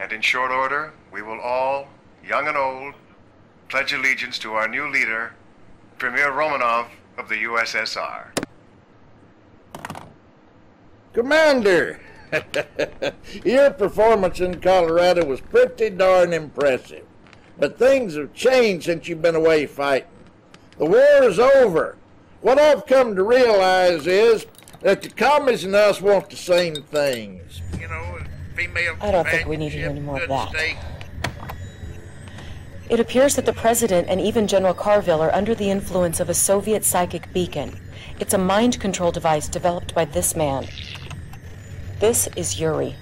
And in short order, we will all, young and old, pledge allegiance to our new leader, Premier Romanov of the USSR. Commander, your performance in Colorado was pretty darn impressive. But things have changed since you've been away fighting. The war is over. What I've come to realize is that the commies and us want the same things. You know, female I don't think we need to hear any more of that. steak. It appears that the President and even General Carville are under the influence of a Soviet psychic beacon. It's a mind control device developed by this man. This is Yuri.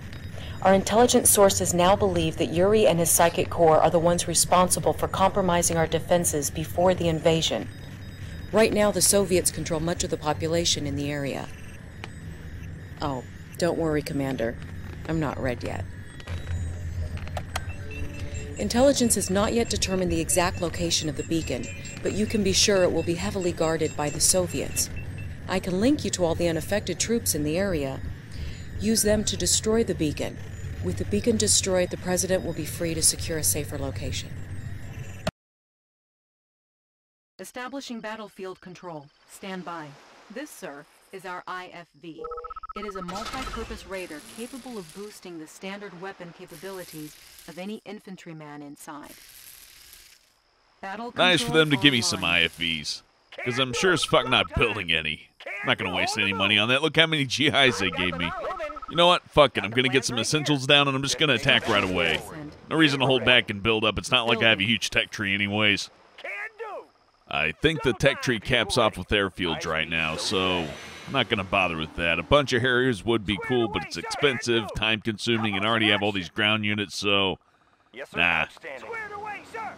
Our intelligence sources now believe that Yuri and his psychic core are the ones responsible for compromising our defenses before the invasion. Right now, the Soviets control much of the population in the area. Oh, don't worry, Commander. I'm not red yet. Intelligence has not yet determined the exact location of the beacon, but you can be sure it will be heavily guarded by the Soviets. I can link you to all the unaffected troops in the area. Use them to destroy the beacon. With the beacon destroyed, the President will be free to secure a safer location. Establishing battlefield control. Stand by. This, sir, is our IFV. It is a multi-purpose raider capable of boosting the standard weapon capabilities of any infantryman inside. Battle Nice for them to give me some online. IFVs. Because I'm sure as fuck not building any. I'm not going to waste any money on that. Look how many GIs they gave me. You know what? Fuck it. I'm going to get some essentials down and I'm just going to attack right away. No reason to hold back and build up. It's not like I have a huge tech tree anyways. I think the tech tree caps off with airfields right now, so I'm not going to bother with that. A bunch of Harriers would be cool, but it's expensive, time-consuming, and I already have all these ground units, so nah.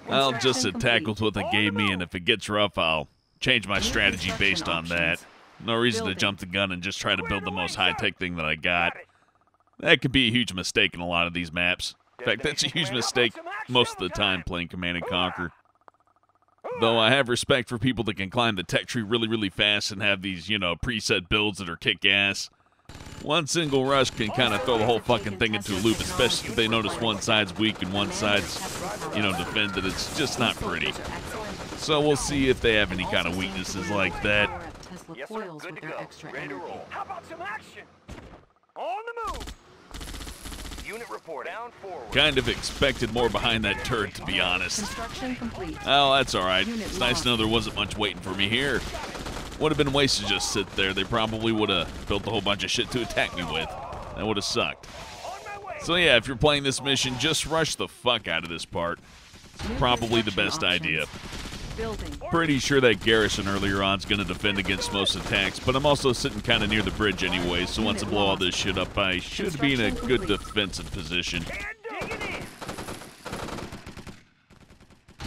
I'll just attack with what they gave me, and if it gets rough, I'll change my strategy based on that. No reason to jump the gun and just try to build the most high-tech thing that I got. That could be a huge mistake in a lot of these maps. In fact, that's a huge mistake most of the time playing Command & Conquer. Though I have respect for people that can climb the tech tree really, really fast and have these, you know, preset builds that are kick-ass. One single rush can kind of throw the whole fucking thing into a loop, especially if they notice one side's weak and one side's, you know, defended. It's just not pretty. So we'll see if they have any kind of weaknesses like that. Tesla coils with their extra energy. How about some action? On the move. Unit report down forward. Kind of expected more behind that turret, to be honest. Construction complete. Oh, that's alright. It's nice to know there wasn't much waiting for me here. Would have been wasted to just sit there. They probably would have built a whole bunch of shit to attack me with. That would have sucked. So yeah, if you're playing this mission, just rush the fuck out of this part. It's probably the best idea. Building. Pretty sure that garrison earlier on is going to defend against most attacks, but I'm also sitting kind of near the bridge anyway, so once I blow all this shit up, I should be in a good defensive position.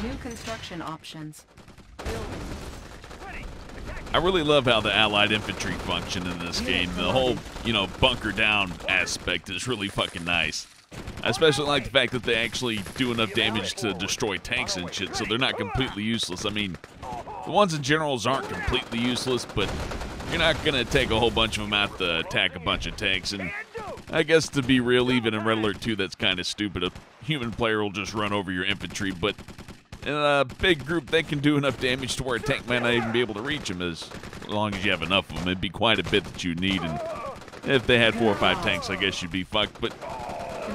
New construction options. I really love how the allied infantry function in this game. The whole, you know, bunker down aspect is really fucking nice. I especially like the fact that they actually do enough damage to destroy tanks and shit, so they're not completely useless. I mean, the ones in generals aren't completely useless, but you're not going to take a whole bunch of them out to attack a bunch of tanks. And I guess to be real, even in Red Alert 2, that's kind of stupid. A human player will just run over your infantry, but in a big group, they can do enough damage to where a tank might not even be able to reach them as long as you have enough of them. It'd be quite a bit that you need, and if they had 4 or 5 tanks, I guess you'd be fucked, but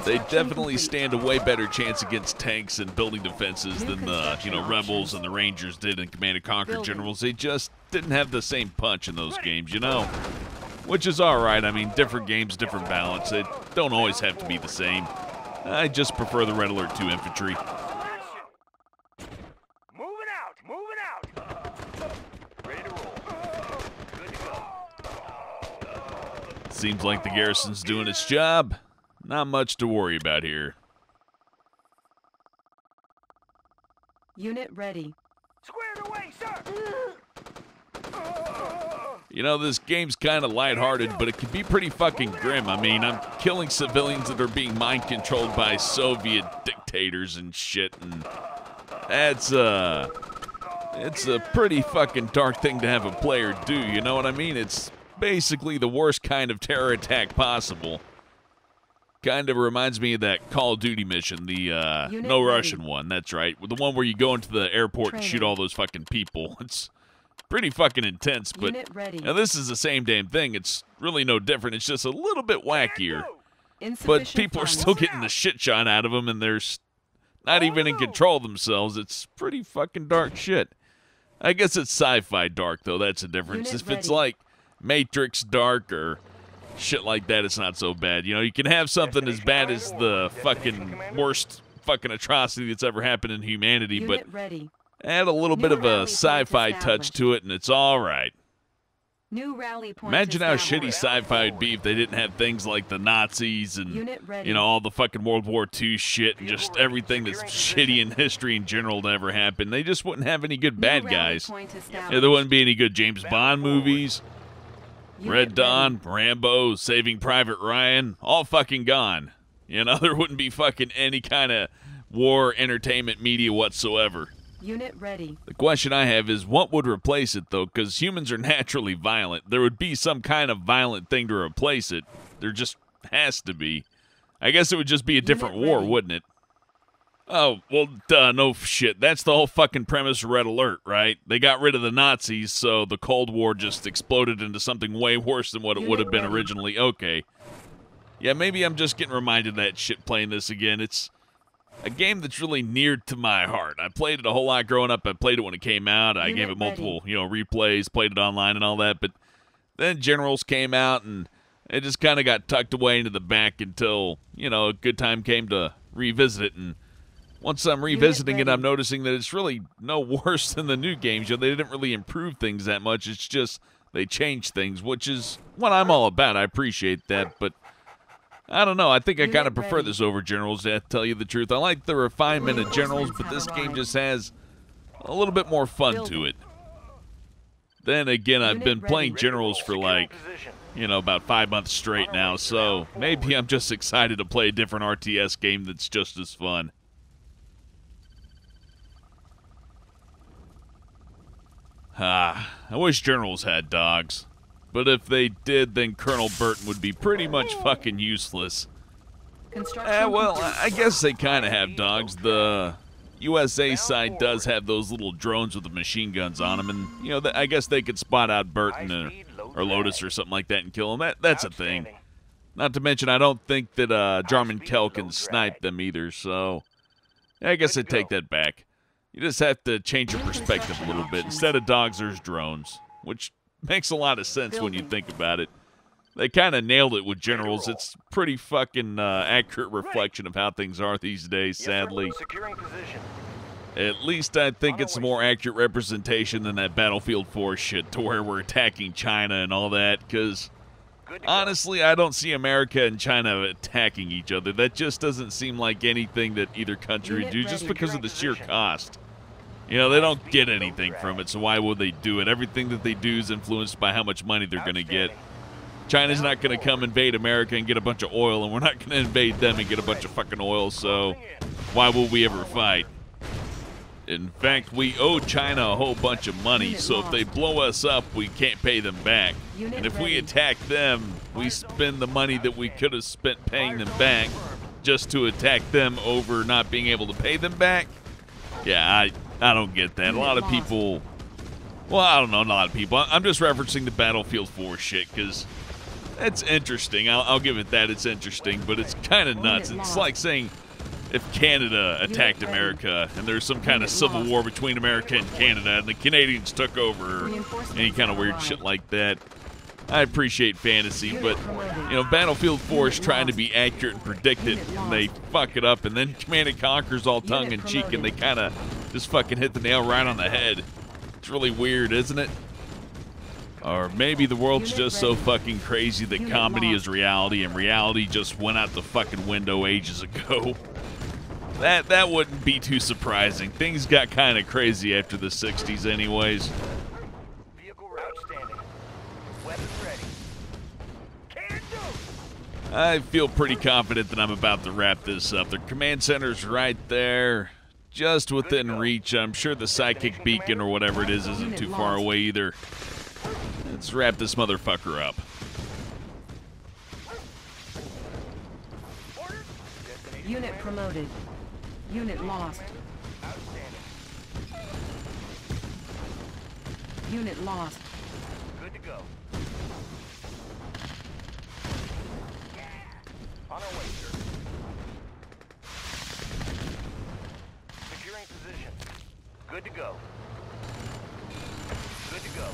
they definitely stand a way better chance against tanks and building defenses than the, you know, Rebels and the Rangers did in Command & Conquer Generals. They just didn't have the same punch in those games, you know? Which is alright. I mean, different games, different balance. They don't always have to be the same. I just prefer the Red Alert 2 infantry. Moving out. Ready to roll. Good to go. Seems like the garrison's doing its job. Not much to worry about here. Unit ready. Squared away, sir. You know, this game's kind of lighthearted, but it can be pretty fucking grim. I mean, I'm killing civilians that are being mind-controlled by Soviet dictators and shit, and that's, it's a pretty fucking dark thing to have a player do, you know what I mean? It's basically the worst kind of terror attack possible. kind of reminds me of that Call of Duty mission, the No Russian one. That's right. The one where you go into the airport and shoot all those fucking people. It's pretty fucking intense, but now this is the same damn thing. It's really no different. It's just a little bit wackier. But people are still getting the shit shot out of them, and they're not even in control of themselves. It's pretty fucking dark shit. I guess it's sci-fi dark, though. That's a difference. If it's like Matrix dark or shit like that, it's not so bad. You know, you can have something as bad as the fucking worst fucking atrocity that's ever happened in humanity, but add a little bit of a sci-fi touch to it, and it's all right. Imagine how shitty sci-fi would be if they didn't have things like the Nazis and, you know, all the fucking World War II shit and just everything that's shitty in history in general to ever happen. They just wouldn't have any good bad guys. Yeah, there wouldn't be any good James Bond movies. Red Dawn, Rambo, Saving Private Ryan, all fucking gone. You know, there wouldn't be fucking any kind of war entertainment media whatsoever. Unit ready. The question I have is, what would replace it, though? Because humans are naturally violent. There would be some kind of violent thing to replace it. There just has to be. I guess it would just be a different war, wouldn't it? Oh, well, duh, no shit. That's the whole fucking premise of Red Alert, right? They got rid of the Nazis, so the Cold War just exploded into something way worse than what it would have been originally. Okay. Yeah, maybe I'm just getting reminded of that shit playing this again. It's a game that's really near to my heart. I played it a whole lot growing up. I played it when it came out. I gave it multiple, replays, played it online and all that. But then Generals came out, and it just kind of got tucked away into the back until, a good time came to revisit it. And once I'm revisiting it, I'm noticing that it's really no worse than the new games. They didn't really improve things that much. It's just they changed things, which is what I'm all about. I appreciate that, but I don't know. I think I kind of prefer this over Generals, to tell you the truth. I like the refinement of Generals, but this game just has a little bit more fun to it. Then again, I've been playing Generals for about 5 months straight now, so maybe I'm just excited to play a different RTS game that's just as fun. I wish Generals had dogs. But if they did, then Colonel Burton would be pretty much fucking useless. Well, I guess they kind of have dogs. The USA side does have those little drones with the machine guns on them, and, I guess they could spot out Burton or Lotus or something like that and kill them. That's a thing. Not to mention, I don't think that Jarman Kell can snipe them either, so I guess I take that back. You just have to change your perspective a little bit. Instead of dogs, there's drones, which makes a lot of sense when you think about it. They kind of nailed it with Generals. It's pretty fucking accurate reflection of how things are these days, sadly. At least I think it's a more accurate representation than that Battlefield 4 shit, to where we're attacking China and all that, because honestly, I don't see America and China attacking each other. That just doesn't seem like anything that either country would do, just because of the sheer cost. They don't get anything from it, so why would they do it? Everything that they do is influenced by how much money they're going to get. China's not going to come invade America and get a bunch of oil, and we're not going to invade them and get a bunch of fucking oil, so why will we ever fight? In fact, we owe China a whole bunch of money, so if they blow us up, we can't pay them back. And if we attack them, we spend the money that we could have spent paying them back just to attack them over not being able to pay them back? Yeah, I don't get that. A lot of people, well, I don't know, not a lot of people. I'm just referencing the Battlefield 4 shit because it's interesting. I'll give it that. It's interesting, but it's kind of nuts. It's like saying if Canada attacked America and there's some kind of civil war between America and Canada and the Canadians took over, any kind of weird shit like that. I appreciate fantasy, but, Battlefield 4 is trying to be accurate and predicted, and they fuck it up, and then Command & Conquer's all tongue-in-cheek, and they kind of just fucking hit the nail right on the head. It's really weird, isn't it? Or maybe the world's just so fucking crazy that comedy is reality, and reality just went out the fucking window ages ago. That wouldn't be too surprising. Things got kind of crazy after the 60s anyways. I feel pretty confident that I'm about to wrap this up. The command center's right there, just within reach. I'm sure the psychic beacon or whatever it is isn't too far away either. Let's wrap this motherfucker up. Unit promoted. Unit lost. Outstanding. Unit lost. Good to go. On our way, sir. Securing position. Good to go. Good to go.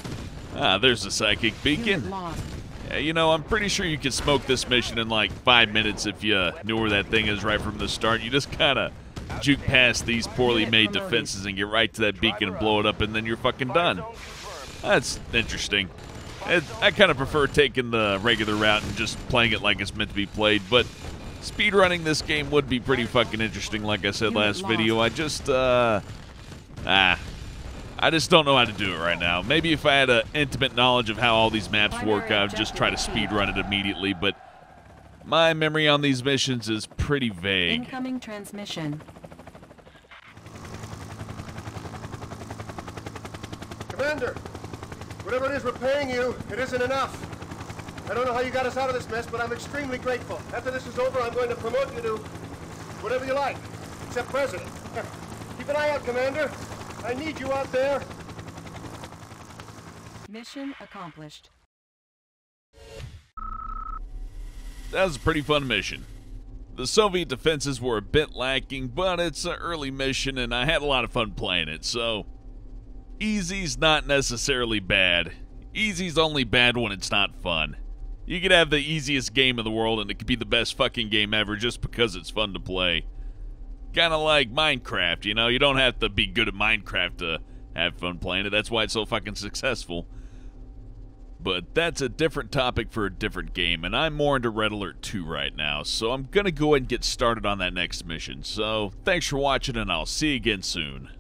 Ah, there's the psychic beacon. Unit lost. Yeah, you know, I'm pretty sure you could smoke this mission in like 5 minutes if you knew where that thing is right from the start. You just kind of juke past these poorly made defenses and get right to that beacon and blow it up, and then you're fucking done. Zone confirmed. That's interesting. I kind of prefer taking the regular route and just playing it like it's meant to be played, but speedrunning this game would be pretty fucking interesting, like I said last video. I just don't know how to do it right now. Maybe if I had an intimate knowledge of how all these maps work, I would just try to speedrun it immediately, but my memory on these missions is pretty vague. Incoming transmission. Commander, whatever it is we're paying you, it isn't enough. I don't know how you got us out of this mess, but I'm extremely grateful. After this is over, I'm going to promote you to whatever you like, except president. Keep an eye out, Commander. I need you out there. Mission accomplished. That was a pretty fun mission. The Soviet defenses were a bit lacking, but it's an early mission and I had a lot of fun playing it, so easy's not necessarily bad. Easy's only bad when it's not fun. You could have the easiest game in the world and it could be the best fucking game ever just because it's fun to play. Kind of like Minecraft, you know? You don't have to be good at Minecraft to have fun playing it. That's why it's so fucking successful. But that's a different topic for a different game, and I'm more into Red Alert 2 right now, so I'm gonna go ahead and get started on that next mission. So, thanks for watching, and I'll see you again soon.